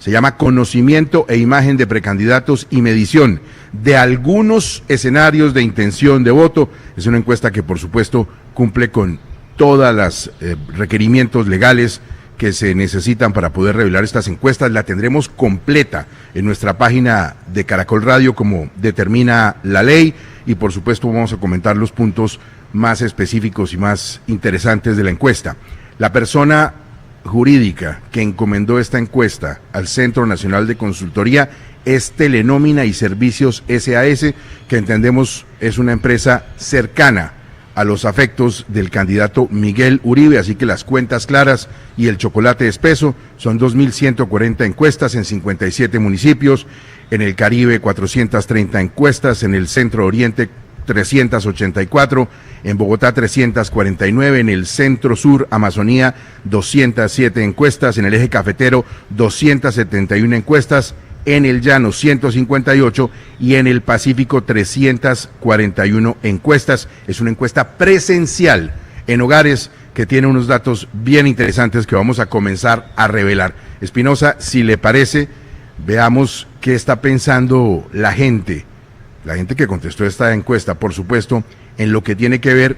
Se llama Conocimiento e Imagen de Precandidatos y Medición de algunos escenarios de intención de voto. Es una encuesta que, por supuesto, cumple con todos los requerimientos legales que se necesitan para poder revelar estas encuestas. La tendremos completa en nuestra página de Caracol Radio, como determina la ley, y por supuesto vamos a comentar los puntos más específicos y más interesantes de la encuesta. La persona jurídica que encomendó esta encuesta al Centro Nacional de Consultoría es Telenómina y Servicios SAS, que entendemos es una empresa cercana a los afectos del candidato Miguel Uribe, así que las cuentas claras y el chocolate espeso. Son 2.140 encuestas en 57 municipios, en el Caribe 430 encuestas, en el Centro Oriente 384, en Bogotá 349, en el Centro Sur Amazonía 207 encuestas, en el Eje Cafetero 271 encuestas, en el Llano 158 y en el Pacífico 341 encuestas. Es una encuesta presencial en hogares que tiene unos datos bien interesantes que vamos a comenzar a revelar. Espinosa, si le parece, veamos qué está pensando la gente que contestó esta encuesta, por supuesto, en lo que tiene que ver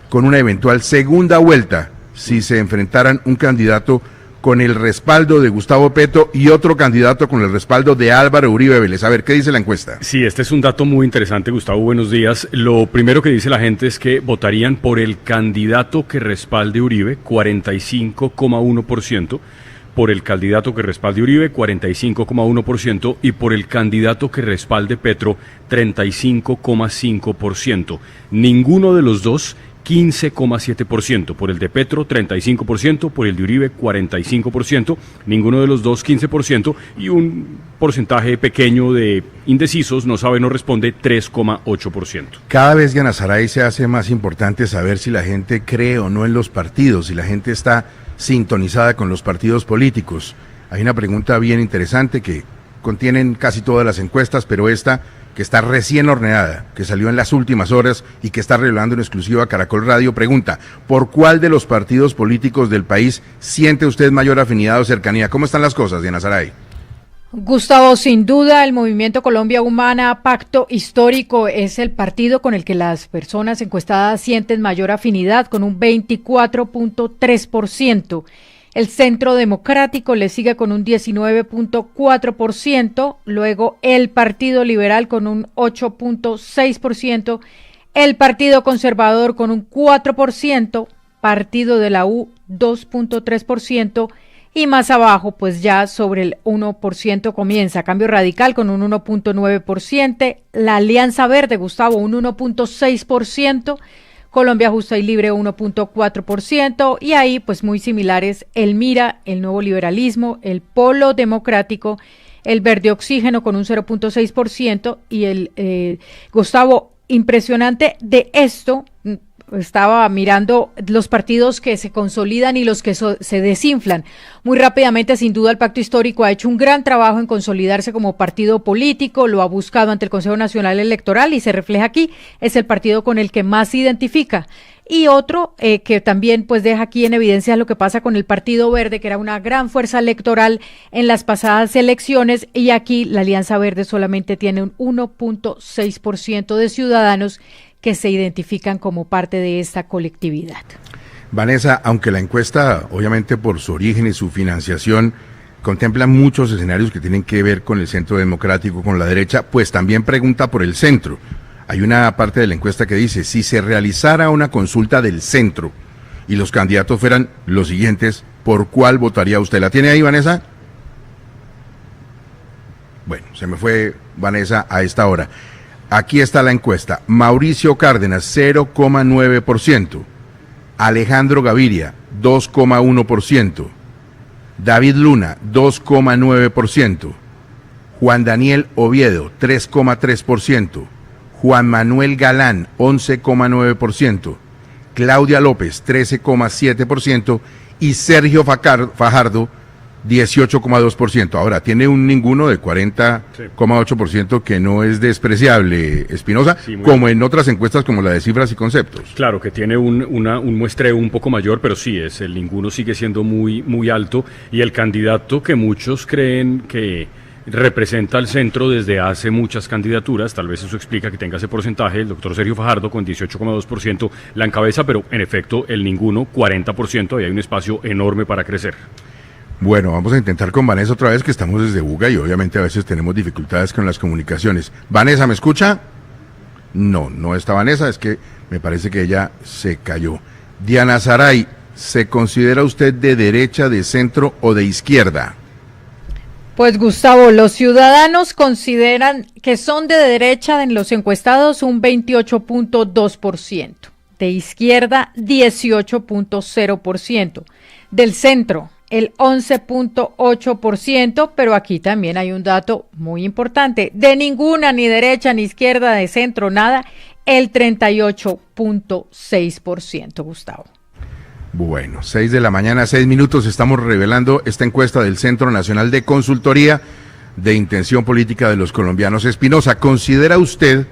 con una eventual segunda vuelta, si se enfrentaran un candidato con el respaldo de Gustavo Petro y otro candidato con el respaldo de Álvaro Uribe Vélez. A ver, ¿qué dice la encuesta? Sí, este es un dato muy interesante, Gustavo, buenos días. Lo primero que dice la gente es que votarían por el candidato que respalde Uribe, 45,1%, por el candidato que respalde Uribe, 45,1%, y por el candidato que respalde Petro, 35,5%. Ninguno de los dos, 15,7%, por el de Petro 35%, por el de Uribe 45%, ninguno de los dos 15%, y un porcentaje pequeño de indecisos, no sabe, no responde, 3,8%. Cada vez, Diana Saray, se hace más importante saber si la gente cree o no en los partidos, si la gente está sintonizada con los partidos políticos. Hay una pregunta bien interesante que contienen casi todas las encuestas, pero esta, que está recién horneada, que salió en las últimas horas y que está revelando en exclusiva a Caracol Radio, pregunta: ¿por cuál de los partidos políticos del país siente usted mayor afinidad o cercanía? ¿Cómo están las cosas, Diana Saray? Gustavo, sin duda el Movimiento Colombia Humana, Pacto Histórico, es el partido con el que las personas encuestadas sienten mayor afinidad, con un 24,3%. El Centro Democrático le sigue con un 19,4%, luego el Partido Liberal con un 8,6%, el Partido Conservador con un 4%, Partido de la U 2,3%, y más abajo, pues ya sobre el 1% comienza Cambio Radical con un 1,9%, la Alianza Verde, Gustavo, un 1,6%, Colombia Justa y Libre 1,4%, y ahí pues muy similares el MIRA, el Nuevo Liberalismo, el Polo Democrático, el Verde Oxígeno con un 0,6%, y el Gustavo, impresionante de esto. Estaba mirando los partidos que se consolidan y los que se desinflan. Muy rápidamente, sin duda, el Pacto Histórico ha hecho un gran trabajo en consolidarse como partido político, lo ha buscado ante el Consejo Nacional Electoral y se refleja aquí, es el partido con el que más se identifica. Y otro que también pues deja aquí en evidencia lo que pasa con el Partido Verde, que era una gran fuerza electoral en las pasadas elecciones, y aquí la Alianza Verde solamente tiene un 1,6% de ciudadanos que se identifican como parte de esta colectividad. Vanessa, aunque la encuesta, obviamente por su origen y su financiación, contempla muchos escenarios que tienen que ver con el Centro Democrático, con la derecha, pues también pregunta por el centro. Hay una parte de la encuesta que dice: si se realizara una consulta del centro y los candidatos fueran los siguientes, ¿por cuál votaría usted? ¿La tiene ahí, Vanessa? Bueno, se me fue Vanessa a esta hora. Aquí está la encuesta. Mauricio Cárdenas, 0,9%. Alejandro Gaviria, 2,1%. David Luna, 2,9%. Juan Daniel Oviedo, 3,3%. Juan Manuel Galán, 11,9%. Claudia López, 13,7%. Y Sergio Fajardo, 18,2%. Ahora, tiene un ninguno de 40,8% que no es despreciable, Espinosa, sí, como en otras encuestas como la de Cifras y Conceptos. Claro, que tiene un muestreo un poco mayor, pero sí, el ninguno sigue siendo muy, muy alto, y el candidato que muchos creen que representa al centro desde hace muchas candidaturas, tal vez eso explica que tenga ese porcentaje, el doctor Sergio Fajardo con 18,2% la encabeza, pero en efecto el ninguno 40%, y hay un espacio enorme para crecer. Bueno, vamos a intentar con Vanessa otra vez, que estamos desde Buga y obviamente a veces tenemos dificultades con las comunicaciones. Vanessa, ¿me escucha? No está Vanessa, es que me parece que ella se cayó. Diana Saray, ¿se considera usted de derecha, de centro o de izquierda? Pues Gustavo, los ciudadanos consideran que son de derecha en los encuestados un 28,2%, de izquierda 18,0%, del centro el 11,8%, pero aquí también hay un dato muy importante, de ninguna, ni derecha, ni izquierda, de centro, nada, el 38,6%, Gustavo. Bueno, 6 de la mañana, 6 minutos, estamos revelando esta encuesta del Centro Nacional de Consultoría de Intención Política de los Colombianos. Espinosa, ¿considera usted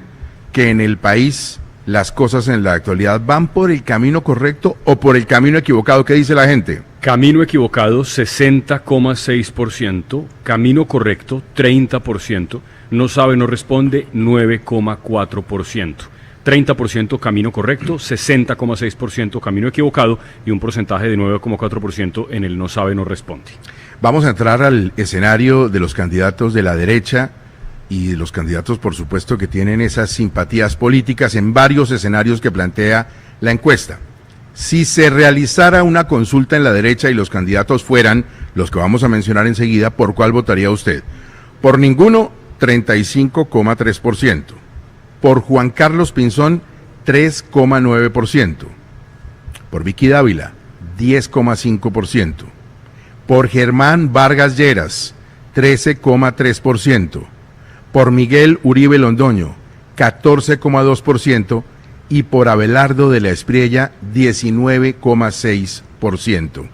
que en el país las cosas en la actualidad van por el camino correcto o por el camino equivocado? ¿Qué dice la gente? Camino equivocado 60,6%, camino correcto 30%, no sabe, no responde 9,4%. 30% camino correcto, 60,6% camino equivocado y un porcentaje de 9,4% en el no sabe, no responde. Vamos a entrar al escenario de los candidatos de la derecha y de los candidatos, por supuesto, que tienen esas simpatías políticas en varios escenarios que plantea la encuesta. Si se realizara una consulta en la derecha y los candidatos fueran los que vamos a mencionar enseguida, ¿por cuál votaría usted? Por ninguno, 35,3%. Por Juan Carlos Pinzón, 3,9%. Por Vicky Dávila, 10,5%. Por Germán Vargas Lleras, 13,3%. Por Miguel Uribe Londoño, 14,2%. Y por Abelardo de la Espriella, 19,6%.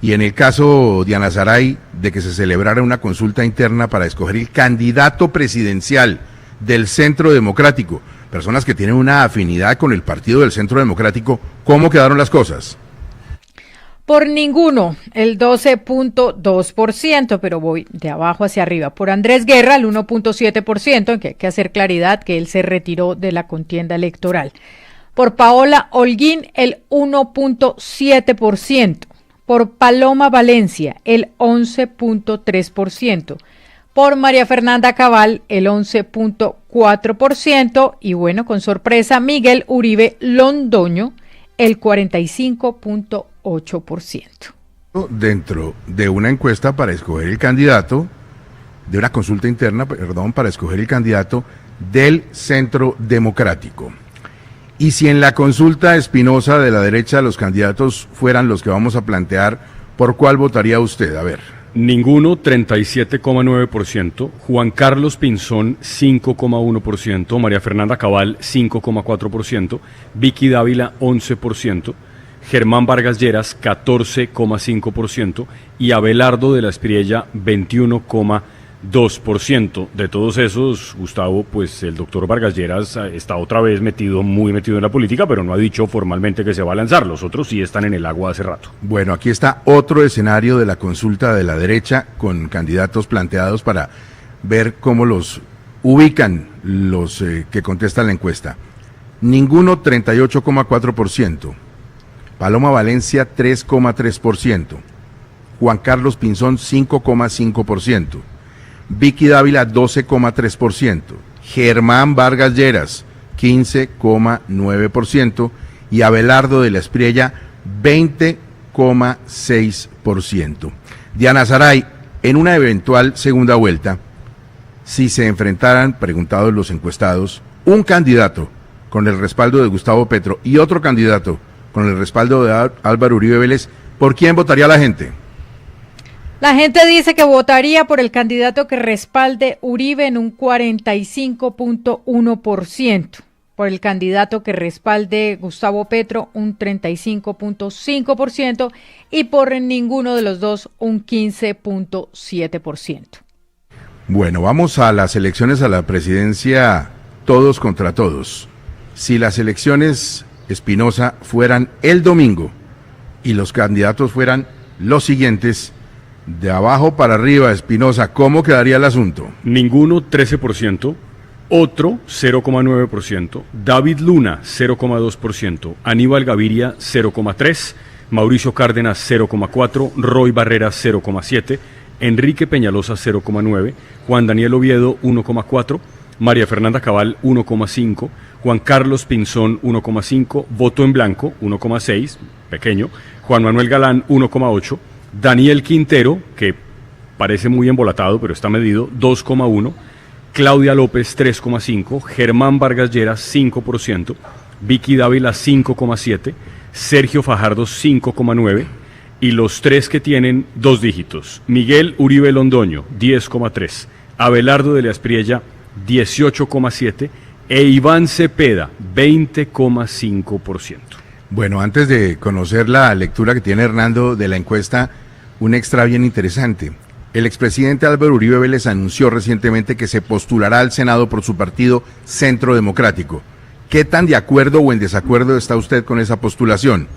Y en el caso, Diana Saray, de que se celebrara una consulta interna para escoger el candidato presidencial del Centro Democrático, personas que tienen una afinidad con el partido del Centro Democrático, ¿cómo quedaron las cosas? Por ninguno, el 12,2%, pero voy de abajo hacia arriba. Por Andrés Guerra, el 1,7%, en que hay que hacer claridad que él se retiró de la contienda electoral. Por Paola Holguín, el 1,7%. Por Paloma Valencia, el 11,3%. Por María Fernanda Cabal, el 11,4%. Y bueno, con sorpresa, Miguel Uribe Londoño, el 45,8%. Dentro de una encuesta para escoger el candidato, de una consulta interna, perdón, para escoger el candidato del Centro Democrático. Y si en la consulta Espinosa de la derecha los candidatos fueran los que vamos a plantear, ¿por cuál votaría usted? A ver. Ninguno, 37,9%, Juan Carlos Pinzón, 5,1%, María Fernanda Cabal, 5,4%, Vicky Dávila, 11%, Germán Vargas Lleras, 14,5%, y Abelardo de la Espriella, 21,2%. De todos esos, Gustavo, pues el doctor Vargas Lleras está otra vez muy metido en la política, pero no ha dicho formalmente que se va a lanzar. Los otros sí están en el agua hace rato. Bueno, aquí está otro escenario de la consulta de la derecha con candidatos planteados para ver cómo los ubican los que contestan la encuesta. Ninguno, 38,4%. Paloma Valencia, 3,3%. Juan Carlos Pinzón, 5,5%. Vicky Dávila, 12,3%. Germán Vargas Lleras, 15,9%. Y Abelardo de la Espriella, 20,6%. Diana Saray, en una eventual segunda vuelta, si se enfrentaran, preguntados los encuestados, un candidato con el respaldo de Gustavo Petro y otro candidato con el respaldo de Álvaro Uribe Vélez, ¿por quién votaría la gente? La gente dice que votaría por el candidato que respalde Uribe en un 45,1%. por el candidato que respalde Gustavo Petro un 35.5% y por ninguno de los dos un 15.7%. Bueno, vamos a las elecciones a la presidencia, todos contra todos. Si las elecciones, Espinosa, fueran el domingo y los candidatos fueran los siguientes, de abajo para arriba, Espinosa, ¿cómo quedaría el asunto? Ninguno 13%, otro 0,9%, David Luna 0,2%, Aníbal Gaviria 0,3%, Mauricio Cárdenas 0,4%, Roy Barreras 0,7%, Enrique Peñalosa 0,9%, Juan Daniel Oviedo 1,4%, María Fernanda Cabal 1,5%, Juan Carlos Pinzón 1,5%, Voto en Blanco 1,6%, pequeño, Juan Manuel Galán 1,8%, Daniel Quintero, que parece muy embolatado pero está medido, 2,1%, Claudia López 3,5%, Germán Vargas Lleras 5%, Vicky Dávila 5,7%, Sergio Fajardo 5,9%, y los tres que tienen dos dígitos, Miguel Uribe Londoño 10,3%, Abelardo de la Espriella 18,7% e Iván Cepeda 20,5%. Bueno, antes de conocer la lectura que tiene Hernando de la encuesta, un extra bien interesante. El expresidente Álvaro Uribe Vélez anunció recientemente que se postulará al Senado por su partido Centro Democrático. ¿Qué tan de acuerdo o en desacuerdo está usted con esa postulación?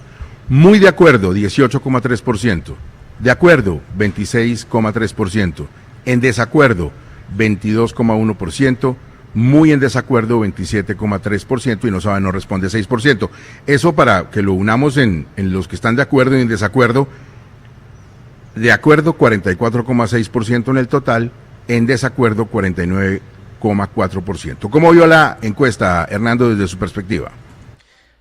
Muy de acuerdo, 18,3%. De acuerdo, 26,3%. En desacuerdo, 22,1%. Muy en desacuerdo, 27,3%. Y no sabe, no responde 6%. Eso para que lo unamos en los que están de acuerdo y en desacuerdo. De acuerdo, 44,6% en el total. En desacuerdo, 49,4%. ¿Cómo vio la encuesta, Hernando, desde su perspectiva?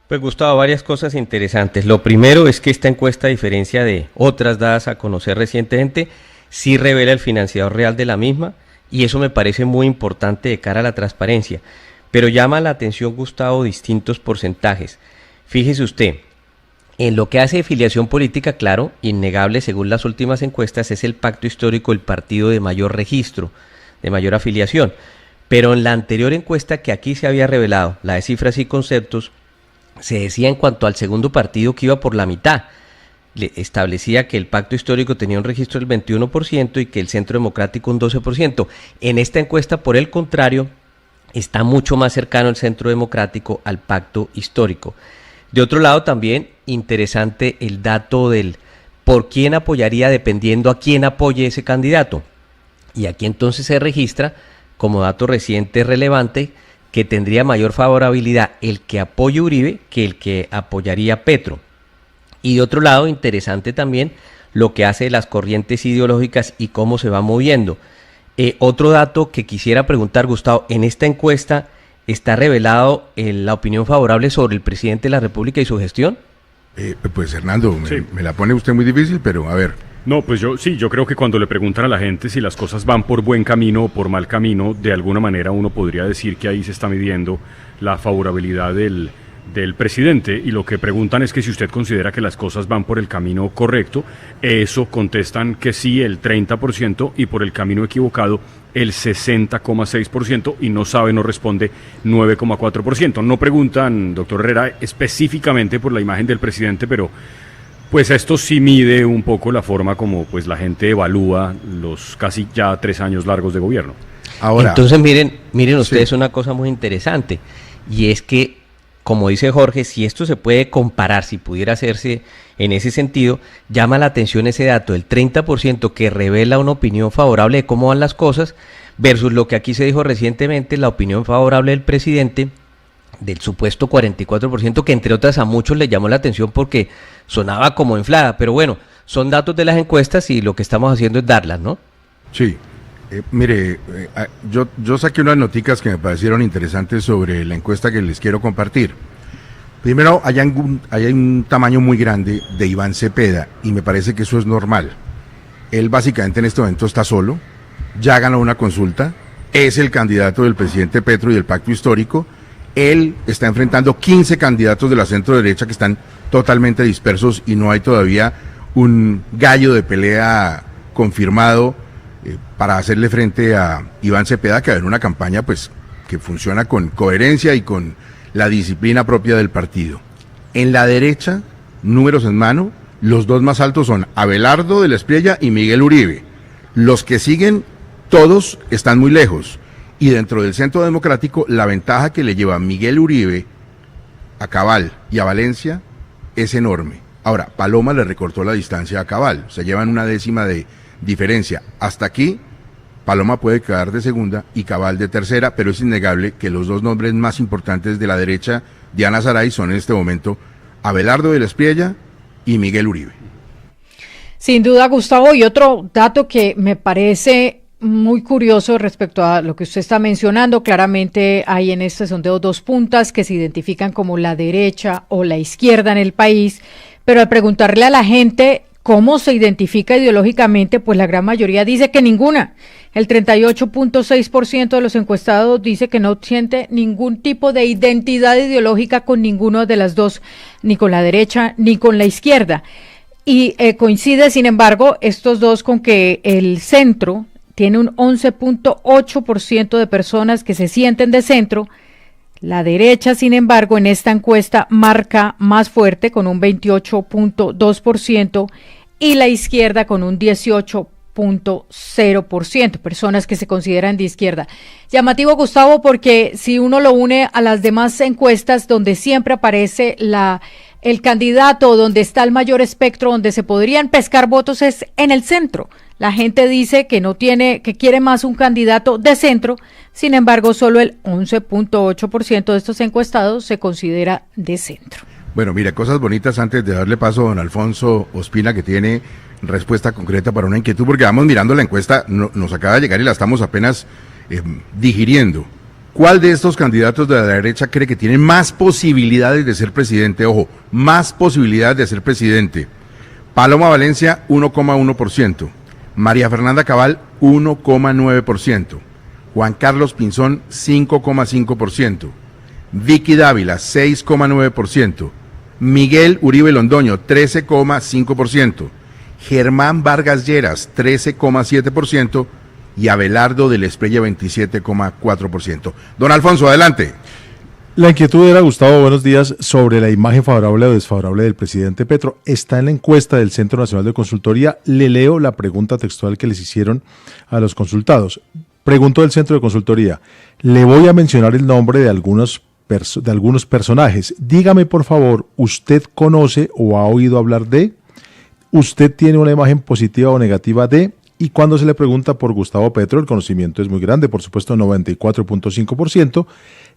Pues Gustavo, varias cosas interesantes. Lo primero es que esta encuesta, a diferencia de otras dadas a conocer recientemente, sí revela el financiador real de la misma, y eso me parece muy importante de cara a la transparencia. Pero llama la atención, Gustavo, distintos porcentajes. Fíjese usted, en lo que hace de filiación política, claro, innegable según las últimas encuestas, es el pacto histórico el partido de mayor registro, de mayor afiliación. Pero en la anterior encuesta que aquí se había revelado, la de cifras y conceptos, se decía en cuanto al segundo partido que iba por la mitad. Le establecía que el pacto histórico tenía un registro del 21% y que el Centro Democrático un 12%. En esta encuesta, por el contrario, está mucho más cercano el Centro Democrático al pacto histórico. De otro lado, también interesante el dato del por quién apoyaría dependiendo a quién apoye ese candidato. Y aquí entonces se registra como dato reciente relevante que tendría mayor favorabilidad el que apoye Uribe que el que apoyaría Petro. Y de otro lado, interesante también lo que hace las corrientes ideológicas y cómo se va moviendo. Otro dato que quisiera preguntar, Gustavo, en esta encuesta está revelado la opinión favorable sobre el presidente de la República y su gestión. Pues Hernando, Sí. me la pone usted muy difícil, pero a ver. No, pues yo creo que cuando le preguntan a la gente si las cosas van por buen camino o por mal camino, de alguna manera uno podría decir que ahí se está midiendo la favorabilidad del presidente, y lo que preguntan es que si usted considera que las cosas van por el camino correcto. Eso contestan que sí, el 30%, y por el camino equivocado el 60,6%, y no sabe, no responde 9,4%. No preguntan, doctor Herrera, específicamente por la imagen del presidente, pero pues esto sí mide un poco la forma como pues la gente evalúa los casi ya 3 años largos de gobierno. Ahora, entonces miren ustedes sí, una cosa muy interesante, y es que, como dice Jorge, si esto se puede comparar, si pudiera hacerse en ese sentido, llama la atención ese dato, el 30% que revela una opinión favorable de cómo van las cosas, versus lo que aquí se dijo recientemente, la opinión favorable del presidente, del supuesto 44%, que entre otras a muchos le llamó la atención porque sonaba como inflada, pero bueno, son datos de las encuestas y lo que estamos haciendo es darlas, ¿no? sí. Mire, yo saqué unas noticas que me parecieron interesantes sobre la encuesta que les quiero compartir. Primero, hay un tamaño muy grande de Iván Cepeda, y me parece que eso es normal. Él básicamente en este momento está solo, ya ganó una consulta, es el candidato del presidente Petro y del pacto histórico. Él está enfrentando 15 candidatos de la centro derecha que están totalmente dispersos y no hay todavía un gallo de pelea confirmado para hacerle frente a Iván Cepeda, que va a haber una campaña pues que funciona con coherencia y con la disciplina propia del partido. En la derecha, números en mano, los dos más altos son Abelardo de la Espriella y Miguel Uribe. Los que siguen, todos están muy lejos. Y dentro del Centro Democrático, la ventaja que le lleva Miguel Uribe a Cabal y a Valencia es enorme. Ahora, Paloma le recortó la distancia a Cabal, se llevan 1/10 de diferencia. Hasta aquí, Paloma puede quedar de segunda y Cabal de tercera, pero es innegable que los dos nombres más importantes de la derecha de Ana Saray son en este momento Abelardo de la Espriella y Miguel Uribe. Sin duda, Gustavo, y otro dato que me parece muy curioso respecto a lo que usted está mencionando, claramente hay en este sondeo dos puntas que se identifican como la derecha o la izquierda en el país, pero al preguntarle a la gente cómo se identifica ideológicamente, pues la gran mayoría dice que ninguna. El 38.6% de los encuestados dice que no siente ningún tipo de identidad ideológica con ninguno de las dos, ni con la derecha ni con la izquierda. Y coincide, sin embargo, estos dos con que el centro tiene un 11.8% de personas que se sienten de centro. La derecha, sin embargo, en esta encuesta marca más fuerte con un 28.2% y la izquierda con un 18.0%, personas que se consideran de izquierda. Llamativo, Gustavo, porque si uno lo une a las demás encuestas donde siempre aparece el candidato, donde está el mayor espectro, donde se podrían pescar votos, es en el centro. La gente dice que quiere más un candidato de centro, sin embargo, solo el 11.8% de estos encuestados se considera de centro. Bueno, mira, cosas bonitas antes de darle paso a don Alfonso Ospina, que tiene respuesta concreta para una inquietud, porque vamos mirando la encuesta, nos acaba de llegar y la estamos apenas digiriendo. ¿Cuál de estos candidatos de la derecha cree que tiene más posibilidades de ser presidente? Ojo, más posibilidades de ser presidente. Paloma Valencia, 1,1%. María Fernanda Cabal, 1,9%. Juan Carlos Pinzón, 5,5%. Vicky Dávila, 6,9%. Miguel Uribe Londoño, 13,5%. Germán Vargas Lleras, 13,7%. Y Abelardo de la Espriella, 27,4%. Don Alfonso, adelante. La inquietud era, Gustavo, buenos días, sobre la imagen favorable o desfavorable del presidente Petro. Está en la encuesta del Centro Nacional de Consultoría. Le leo la pregunta textual que les hicieron a los consultados. Preguntó el Centro de Consultoría: le voy a mencionar el nombre de algunos personajes. Dígame, por favor, ¿usted conoce o ha oído hablar de? ¿Usted tiene una imagen positiva o negativa de? Y cuando se le pregunta por Gustavo Petro, el conocimiento es muy grande, por supuesto 94.5%.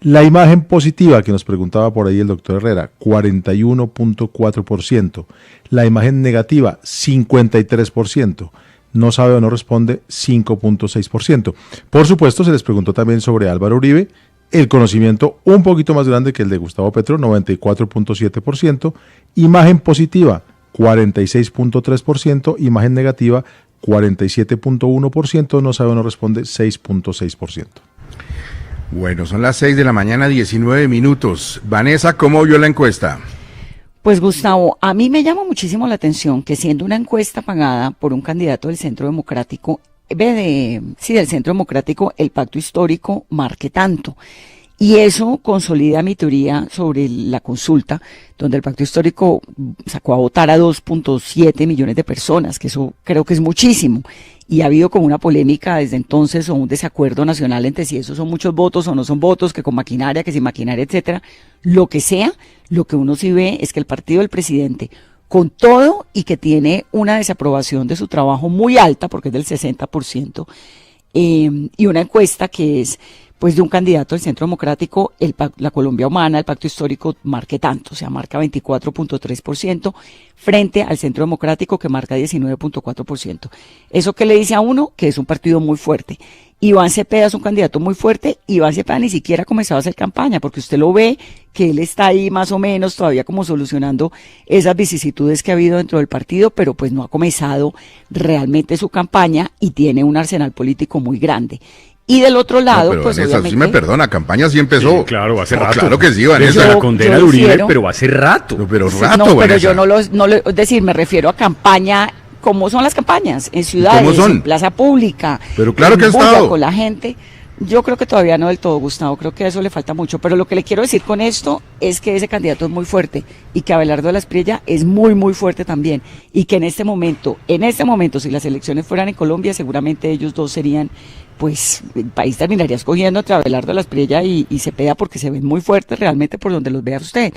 La imagen positiva que nos preguntaba por ahí el doctor Herrera, 41.4%. La imagen negativa, 53%. No sabe o no responde, 5.6%. Por supuesto, se les preguntó también sobre Álvaro Uribe, el conocimiento un poquito más grande que el de Gustavo Petro, 94.7%. Imagen positiva, 46.3%. Imagen negativa, 47.1%, no sabe o no responde, 6.6%. Bueno, son las 6 de la mañana, 19 minutos. Vanessa, ¿cómo vio la encuesta? Pues Gustavo, a mí me llama muchísimo la atención que siendo una encuesta pagada por un candidato del Centro Democrático, del Centro Democrático, el pacto histórico marque tanto. Y eso consolida mi teoría sobre la consulta, donde el pacto histórico sacó a votar a 2.7 millones de personas, que eso creo que es muchísimo. Y ha habido como una polémica desde entonces o un desacuerdo nacional entre si esos son muchos votos o no son votos, que con maquinaria, que sin maquinaria, etcétera. Lo que sea, lo que uno sí ve es que el partido del presidente, con todo y que tiene una desaprobación de su trabajo muy alta, porque es del 60%, y una encuesta que es pues de un candidato del Centro Democrático, la Colombia Humana, el pacto histórico marque tanto, o sea, marca 24.3% frente al Centro Democrático que marca 19.4%. ¿Eso qué le dice a uno? Que es un partido muy fuerte. Iván Cepeda es un candidato muy fuerte. Iván Cepeda ni siquiera ha comenzado a hacer campaña, porque usted lo ve que él está ahí más o menos todavía como solucionando esas vicisitudes que ha habido dentro del partido, pero pues no ha comenzado realmente su campaña y tiene un arsenal político muy grande. Y del otro lado, pero pues Vanessa, obviamente... sí me perdona, campaña sí empezó. Sí, claro, hace rato. Claro que sí, Vanessa. Desde la condena de Uribe, pero hace rato. No, pero Sí, rato, no, pero Vanessa. yo es decir, me refiero a campaña, ¿cómo son las campañas? En ciudades, ¿Cómo son? en plaza pública, Pero claro en que ha bulla estado. con la gente. Yo creo que todavía no del todo, Gustavo, creo que a eso le falta mucho, pero lo que le quiero decir con esto es que ese candidato es muy fuerte y que Abelardo de la Espriella es muy, muy fuerte también y que en este momento, si las elecciones fueran en Colombia, seguramente ellos dos serían, pues el país terminaría escogiendo entre Abelardo de la Espriella y Cepeda porque se ven muy fuertes realmente por donde los vea usted.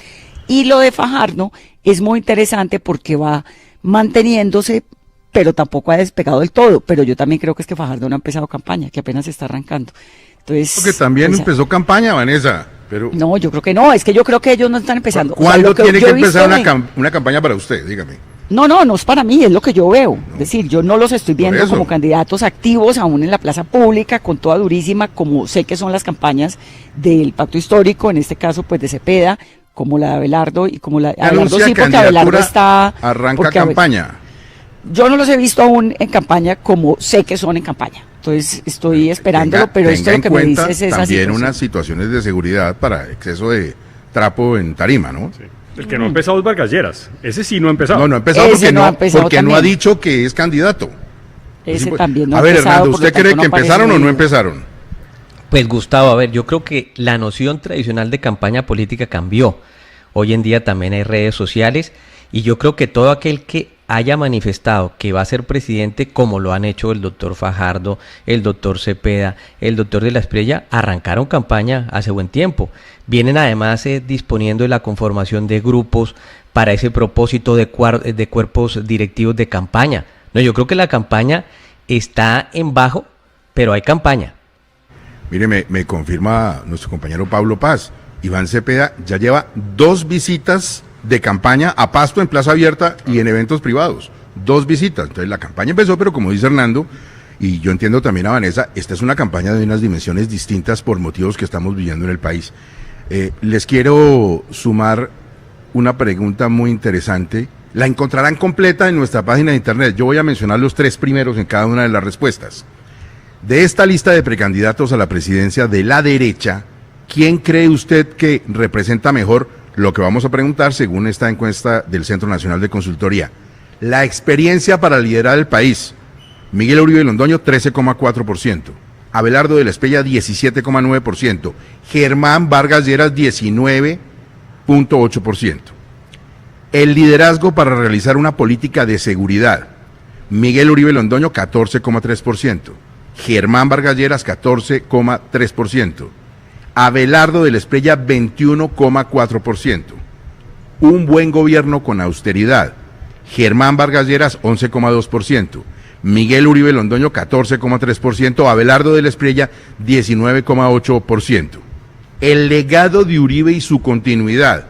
Y lo de Fajardo es muy interesante porque va manteniéndose, pero tampoco ha despegado del todo, pero yo también creo que es que Fajardo no ha empezado campaña, que apenas está arrancando. Entonces, porque también pues, empezó campaña, Vanessa, pero... No, yo creo que no, es que yo creo que ellos no están empezando. ¿Cuándo tiene que empezar una una campaña para usted? Dígame. No es para mí, es lo que yo veo. Es decir, yo no los estoy viendo como candidatos activos aún en la plaza pública, con toda durísima, como sé que son las campañas del Pacto Histórico, en este caso pues de Cepeda, como la de Abelardo y como la de Abelardo sí, porque Abelardo está... Arranca campaña. Yo no los he visto aún en campaña como sé que son en campaña. Entonces estoy esperándolo, pero esto lo que me dice es esa también situación. Unas situaciones de seguridad para exceso de trapo en tarima, ¿no? Sí. El que no ha empezado es Vargas Lleras. Ese sí no ha empezado. No ha empezado porque no ha dicho que es candidato. Ese también no ha empezado. A ver, Hernando, ¿usted cree que empezaron o no empezaron? Pues Gustavo, a ver, yo creo que la noción tradicional de campaña política cambió. Hoy en día también hay redes sociales y yo creo que todo aquel que haya manifestado que va a ser presidente, como lo han hecho el doctor Fajardo, el doctor Cepeda, el doctor de la Espriella, arrancaron campaña hace buen tiempo. Vienen además disponiendo de la conformación de grupos para ese propósito de cuerpos directivos de campaña. No, yo creo que la campaña está en bajo, pero hay campaña. Mire, me confirma nuestro compañero Pablo Paz. Iván Cepeda ya lleva 2 visitas de campaña a Pasto en Plaza Abierta y en eventos privados. 2 visitas. Entonces la campaña empezó, pero como dice Hernando, y yo entiendo también a Vanessa, esta es una campaña de unas dimensiones distintas por motivos que estamos viviendo en el país. Les quiero sumar una pregunta muy interesante. La encontrarán completa en nuestra página de internet. Yo voy a mencionar los 3 primeros en cada una de las respuestas. De esta lista de precandidatos a la presidencia de la derecha, ¿quién cree usted que representa mejor lo que vamos a preguntar según esta encuesta del Centro Nacional de Consultoría? La experiencia para liderar el país. Miguel Uribe Londoño, 13,4%. Abelardo de la Espriella, 17,9%. Germán Vargas Lleras, 19,8%. El liderazgo para realizar una política de seguridad. Miguel Uribe Londoño, 14,3%. Germán Vargas Lleras, 14,3%. Abelardo de la Espriella, 21,4%. Un buen gobierno con austeridad. Germán Vargas Lleras, 11,2%. Miguel Uribe Londoño, 14,3%. Abelardo de la Espriella, 19,8%. El legado de Uribe y su continuidad.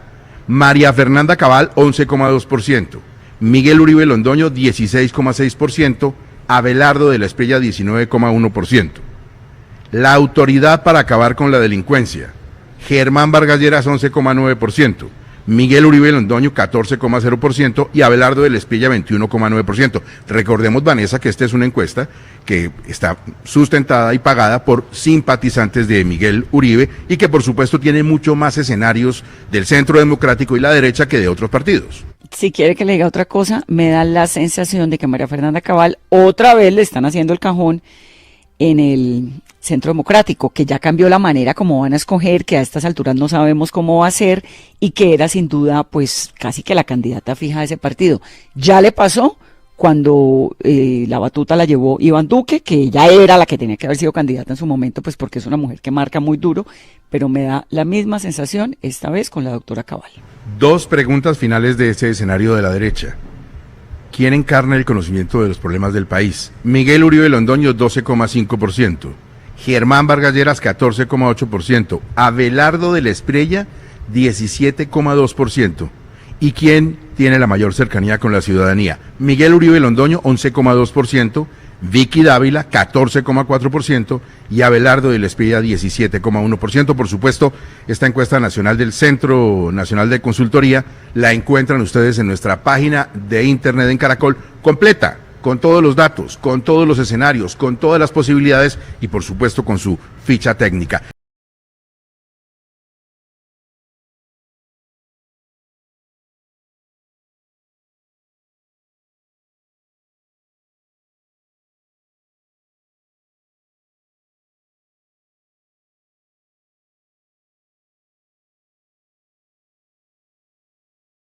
María Fernanda Cabal, 11,2%. Miguel Uribe Londoño, 16,6%. Abelardo de la Espriella, 19,1%. La autoridad para acabar con la delincuencia. Germán Vargas Lleras, 11,9%. Miguel Uribe Londoño, 14,0%. Y Abelardo de la Espriella, 21,9%. Recordemos, Vanessa, que esta es una encuesta que está sustentada y pagada por simpatizantes de Miguel Uribe y que, por supuesto, tiene mucho más escenarios del Centro Democrático y la derecha que de otros partidos. Si quiere que le diga otra cosa, me da la sensación de que María Fernanda Cabal otra vez le están haciendo el cajón en el Centro Democrático, que ya cambió la manera como van a escoger, que a estas alturas no sabemos cómo va a ser y que era sin duda pues casi que la candidata fija de ese partido. Ya le pasó cuando la batuta la llevó Iván Duque, que ella era la que tenía que haber sido candidata en su momento, pues porque es una mujer que marca muy duro, pero me da la misma sensación esta vez con la doctora Cabal. 2 preguntas finales de ese escenario de la derecha. ¿Quién encarna el conocimiento de los problemas del país? Miguel Uribe Londoño, 12,5%. Germán Vargas Lleras, 14,8%. Abelardo de la Espriella, 17,2%. ¿Y quién tiene la mayor cercanía con la ciudadanía? Miguel Uribe Londoño, 11,2%. Vicky Dávila, 14,4%, y Abelardo de la Espriella, 17,1%. Por supuesto, esta encuesta nacional del Centro Nacional de Consultoría la encuentran ustedes en nuestra página de internet en Caracol, completa, con todos los datos, con todos los escenarios, con todas las posibilidades y por supuesto con su ficha técnica.